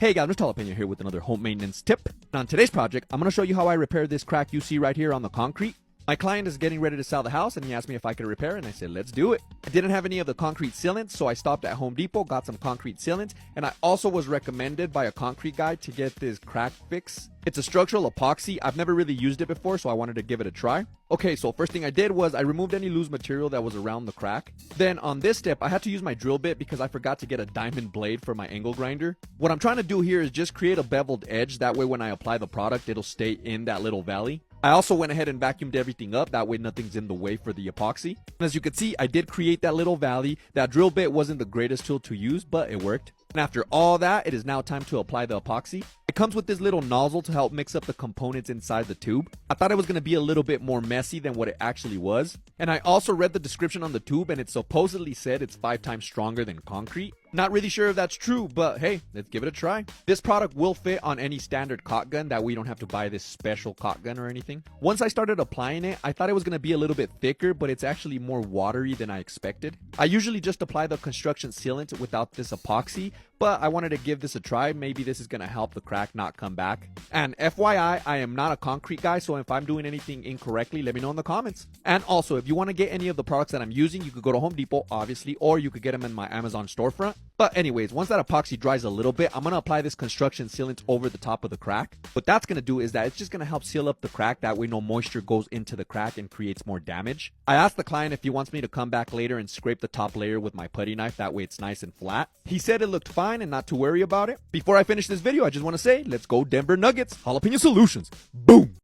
Hey guys, Mr. Jalapeno here with another home maintenance tip. And on today's project, I'm going to show you how I repair this crack you see right here on the concrete. My client is getting ready to sell the house and he asked me if I could repair it and I said, let's do it. I didn't have any of the concrete sealant, so I stopped at Home Depot, got some concrete sealant, and I also was recommended by a concrete guy to get this crack fix. It's a structural epoxy. I've never really used it before, so I wanted to give it a try. Okay, so first thing I did was I removed any loose material that was around the crack. Then on this step, I had to use my drill bit because I forgot to get a diamond blade for my angle grinder. What I'm trying to do here is just create a beveled edge. That way when I apply the product, it'll stay in that little valley. I also went ahead and vacuumed everything up. That way nothing's in the way for the epoxy. And as you can see, I did create that little valley. That drill bit wasn't the greatest tool to use, but it worked. And after all that, it is now time to apply the epoxy. It comes with this little nozzle to help mix up the components inside the tube. I thought it was going to be a little bit more messy than what it actually was. And I also read the description on the tube and it supposedly said it's 5 times stronger than concrete. Not really sure if that's true, but hey, let's give it a try. This product will fit on any standard caulk gun, that way you don't have to buy this special caulk gun or anything. Once I started applying it, I thought it was going to be a little bit thicker, but it's actually more watery than I expected. I usually just apply the construction sealant without this epoxy, but I wanted to give this a try. Maybe this is going to help the crack not come back. And FYI, I am not a concrete guy, so if I'm doing anything incorrectly, let me know in the comments. And also, if you want to get any of the products that I'm using, you could go to Home Depot, obviously, or you could get them in my Amazon storefront. But anyways, once that epoxy dries a little bit, I'm going to apply this construction sealant over the top of the crack. What that's going to do is that it's just going to help seal up the crack. That way no moisture goes into the crack and creates more damage. I asked the client if he wants me to come back later and scrape the top layer with my putty knife. That way it's nice and flat. He said it looked fine and not to worry about it. Before I finish this video, I just want to say, let's go Denver Nuggets. Jalapeno Solutions. Boom.